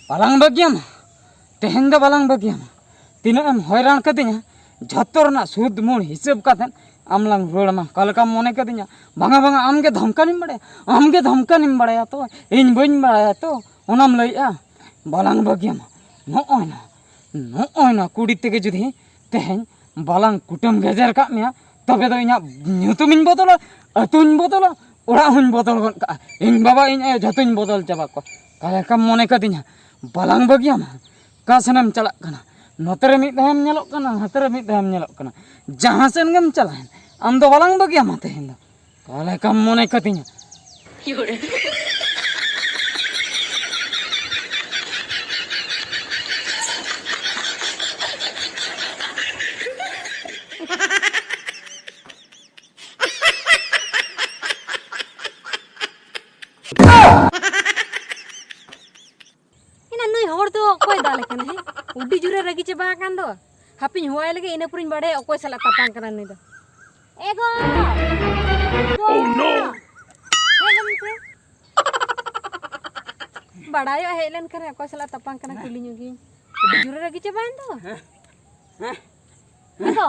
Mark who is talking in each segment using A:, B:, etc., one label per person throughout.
A: Balang bagiam, teheng da balang bagiam. Tina am hoiran kadinya, jhator na sud mun hisab katen amlang rolama kalkam mone kadinya. Banga banga amge dhamkanim badaya to, in bain badaya to, onam laya. Balang bagiam, no oina kudi tege judi teheng balang kutum gejar kak mea, tabe do inya nyutumin botola, atuin botola, ora hun botol ka. In baba in jatuin botol jabak ko. Kalkam mone kadinya. Balang bagiam kasanam calak kana notere mid daham nyelok kana hatere mid daham nyelok kana jahan sen gem calain am do balang bagiam ate hinda kale kam mone katinya
B: Udah jure lagi coba kan tuh. Happy huai lagi ini purin badai aku salah tapang kanan itu. Ego. Oh no. Helen ke. Badai ya Helen kan aku salah tapang kanan kulinya gini. Udah jure lagi coba tuh. Ego.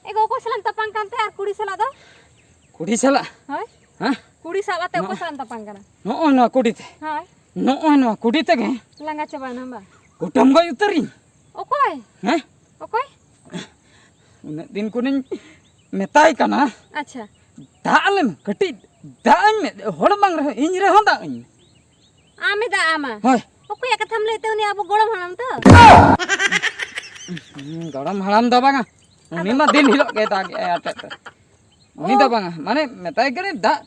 B: Ego aku salah tapang kan teh kudi salah tuh.
A: Kudi salah.
B: Hai. Kudi salah teh aku salah tapang kanan.
A: No kudi teh.
B: Hai.
A: No kudi teh ke.
B: Langga coba nambah.
A: Kutam gak uterin.
B: Okoy. Okoy.
A: Din kuning metai kana.
B: Acha.
A: Daalem keti daan me hor bang reh in reh honda in.
B: Ame da ama.
A: Hoy.
B: Okoy ya katham le te uni abu goram hanam to.
A: Goram haram da banga. Uni ma din hilok ke ta ate. Uni da banga. Mane metai kare da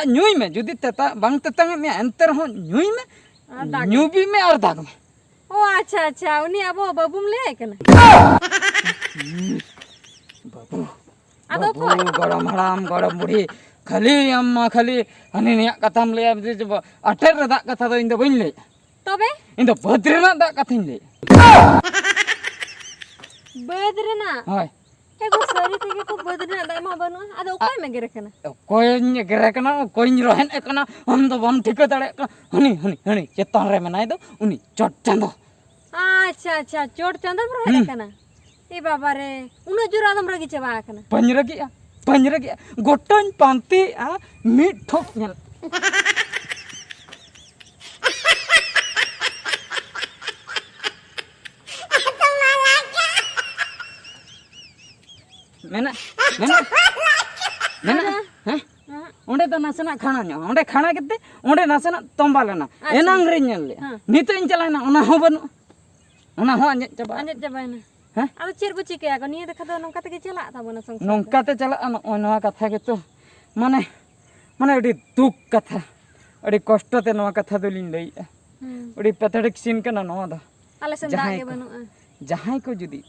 A: nyui me judi teta bang tetang me enter hon nyui me. Nyubi me ar dag me.
B: Oh अच्छा उन्हीं अब बाबू में ले क्या ना
A: बाबू गरम हराम गरम बुढ़ी खाली अम्मा खाली हनी निया कथा ले अब जब अठर रदा कथा तो इन दो बन ले
B: तबे
A: इन दो बद्रीनाथ दा कथा इन ले
B: बद्रीनाथ
A: हाय
B: एगो सरी ते को बद्रीनाथ दा मा बनो आदो कोई में गिरे कना
A: कोई गिरे कना कोई रोहन एकना हम तो बम ठीक तड़े हनी चेतन रे मनाई दो उनी चट चंदो
B: अच्छा चोट चंदो पर है कना ए बाबा रे उन जुरा दम रगी चबा कना
A: पंजरगिया गोटन पांती आ मीट ठोक नेल मेना हैं ओंडे तो नासना खाना न्यो ओंडे खाना केते ओंडे नासना तोंबा लेना एनांग रे नेल ले नितो इन चलाना ओना हो बनु ओना हो अंजे
B: चबाना हैं आदो चेर को चिके को निये देखा तो नोंका ते चला ताबना संग
A: नोंका ते चला ओनवा कथा के तो माने अडी दुख कथा अडी कष्ट ते नवा कथा दो लिन लई अडी पैथेटिक सीन कना नवा दा
B: आले सन दागे बनु
A: जहां को जुदी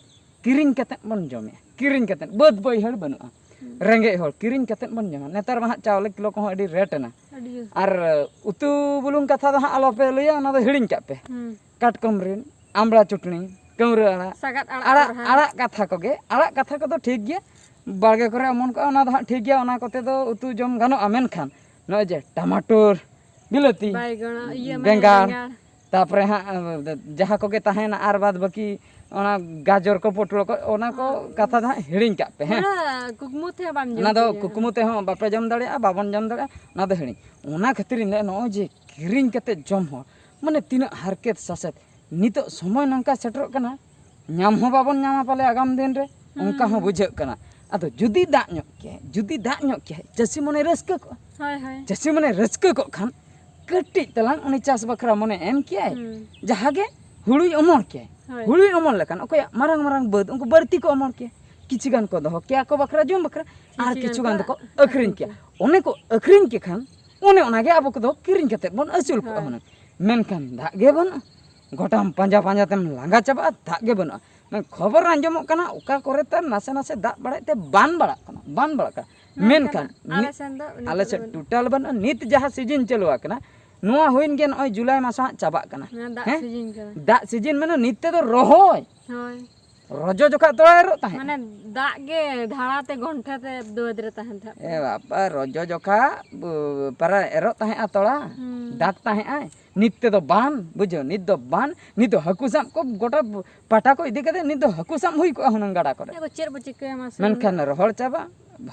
A: किरिंग कते बन जमे किरिंग कते बद बयहर बनु रेंगे हर किरिंग कते बन जमे नेतार मा चावले किलो को अडी रेट ना और उतु बुलुंग कथा दा आलो पे लइया ना दो हिडिंग का पे काटकम रेन आमड़ा चटनी कमरे आड़ा कथा कोगे आड़ा कथा को तो ठीक गया बागे करे अमन को ना दा ठीक गया ओना कोते दो उतु जम गानो आमेन खान न जे टमाटर बिलती बेंगार तापरे हा जहा कोगे ताहेना आर बाद बाकी ओना गाजर को पोटल को ओना को कथा दा हिडिंग का पे हैं
B: कुकमु थे बाम
A: ना दो कुकमु ते हो बापे जम दाड़े बाबन जम दाड़े ना दो हिडिंग ओना खातिर ने नो जे किरिंग कते जम हो माने तीना हरकत ससत नितो समय नंका सेटर कना नाम हो बाबन नामा पाले आगाम दिन रे उनका हो बुझे कना अतो जुदी दाग न्यो के जसी मने रस्क को जसी मने रस्क को खान कटी तलांग उनी चास बखरा मने एम के जहागे हुळुई अमर के हुळुई अमर लकान ओको मारंग बद उनको बरती को अमर के किछि गान को दहो के को बखरा जम बखरा आर किछु गान को अखरिन के ओने को अखरिन के खान ओने ओनागे अब को दो किरिन कते बन असुल को मन मेनखान दागे बन गोटाम पांजा तेम लांगा चाबा दागे बन मैं खबर आंजमो कना ओका करे त नासे नासे दाग बड़ाते बान बड़ा मेनखान
B: आले सेन दो
A: आले से टोटल बन नित जहाँ सीजन चलो आकना नुआ होइन गे नय जुलाई मास हां चाबा कना
B: दा
A: हैं?
B: सीजन का
A: दाग सीजन माने नित तो रोहय
B: होय
A: रजो जोखा तोड़ा रो ताहे
B: माने दाग गे धाड़ाते घंटाते दोद रे तहन था
A: ए बापा रजो जोखा पारा एरो ताहे आ तोड़ा दाग ताहे आय नित तो बान बुझो नित दो बान नित दो हकु साम को गोटा पाटा को इदी कदे नित दो हकु साम हुई को हुनंग गाडा करे
B: एगो चेर बचिक के मास
A: मेनखान रोहड़ चाबा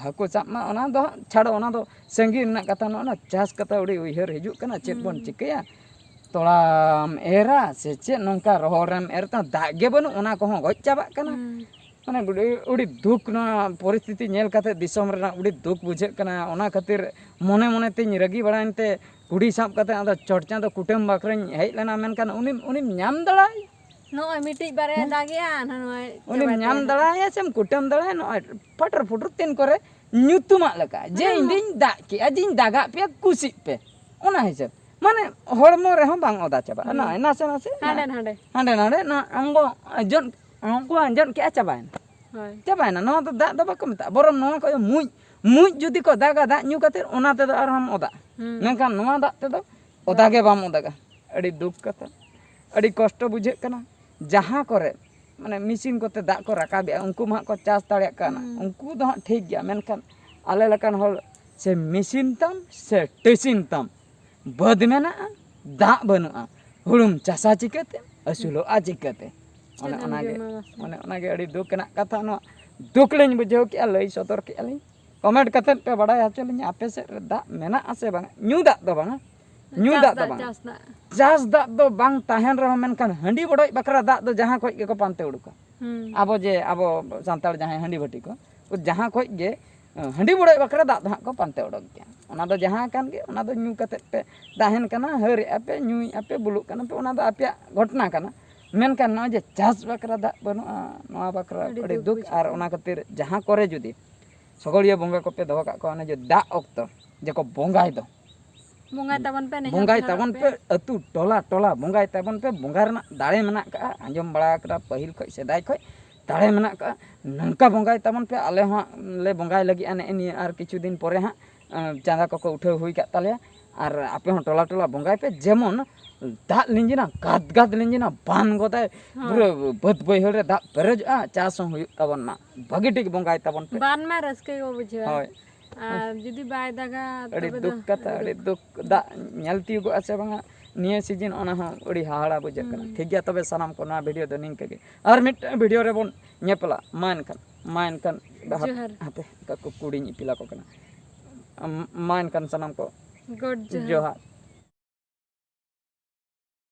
A: हकु साम मा ओना दो छाड़ो ओना दो संगी ना कथा ना चास कथा उड़ी उइहर हिजु कना चेत बोन चिकया तोड़ाम एरा से चेत नोंका रोहड़म एरता दाग गे बनु ओना को हो गज चाबा कना माने उड़ी दुख ना परिस्थिति नेल काते दिसम रे उड़ी दुख बुझे कना ओना खातिर मने मने तिन रगी बड़ाइनते कुड़ी साब काते आदा चर्चा दो कुटुम बाखरन हेज लेना मेनखान उनी ᱧᱟᱢ दड़ाय
B: नोय मिटिज बारे दागिया नोय
A: उनी ᱧᱟᱢ दड़ाय सेम कुटुम दड़ाय नोय फटर फुटर तिन करे ᱧᱩᱛᱩᱢᱟᱜ लका जे इंदिन दाग के अजिन दागा पे कुसी पे ओना हिसाब माने हड़मो रे हम बांग ओदा चाबा ना नासे नासे
B: हांडे हांडे
A: हांडे नाडे ना अंगो जन के चाबाय
B: होय
A: चाबाय ना नो तो दाग दो बाको मता बरम नो को मुई जुदी को दागा दाग ᱧᱩ खातिर ओना ते आर हम ओदा मेनखान नोवा दाग ते दो ओदा गे बाम ओदागा अड़ी दुख कथा अड़ी कष्ट बुझे कना जहां करे माने मिसिन कोते दाग को राकाबे उनको मा को चास दाड़िया काना उनको दो ठीक गया मेनखान आले लकान हol से मिसिन तम से टेसिन तम बद मेना दाग बनुआ हुड़ुम चासा चिकते असुलो आ चिकते ओने अड़ी दुख कना कथा नो दुख लेन बुझो के लई सतर के अली कमेंट कते पे बड़ाय हचलिन आपे से दाग मेना आसे बांग ᱧᱩ दाग दो बांग ᱧᱩ दाग दो बांग चास दाग दो बांग ताहेन रहो मेनखान हंडी बड़ोय बकरा दाग दो जहां खोज के को पानते उडुको आबो सांताड़ जहां हंडी भटी को जहां खोज गे हंडी बड़ोय बकरा दाग दो हां को पानते उडोक गया ओना दो जहां कान गे ओना दो ᱧᱩ कते पे ताहेन कना हर आपे ᱧᱩᱭ आपे बुलुक कना पे ओना दो आपे घटना कना मेनखान न जे चास बकरा दाग बनुआ नोआ बकरा अड़ी दुख आर ओना खातिर जहां करे जुदी सगळिया बोंगा को पे दो का को जे दाग ऑक्तो जे को बोंगाय दो
B: बोंगाय ताबन पे नहीं
A: बोंगाय ताबन पे अतु टोला टोला बोंगाय ताबन पे बोंगा रना दाड़े मेना का आंजम बड़ा करा पहिल खय सेदाय खय दाड़े मेना का नंका बोंगाय ताबन पे आले हां ले बोंगाय लगी आने एनी आर किछु दिन परे हां चांदा को उठे हुई का ताले आर आपे हो टोला टोला बोंगाय पे जेमन दाग लिंजिना गाद गाद लिंजिना बान गोदाय पूरा बद बयहर रे दाग पेरेजआ चास हुई ताबन ना भागी ठीक बोंगाय ताबन पे
B: बान में रसके को बुझवा
A: होय
B: जुदी बाय दागा
A: अड़ी दुख कथा अड़ी दुख दा ñalti go आसे बांगा निया सीजन ओना हो अड़ी हाहाड़ा बुझे कना ठीक गया तबे सनाम को ना वीडियो दो निंक के और मिट वीडियो रे बोन ñepला माइन kan हाथे का कुड़ी ñipila को कना माइन kan सनाम को
B: गुड
A: जोहार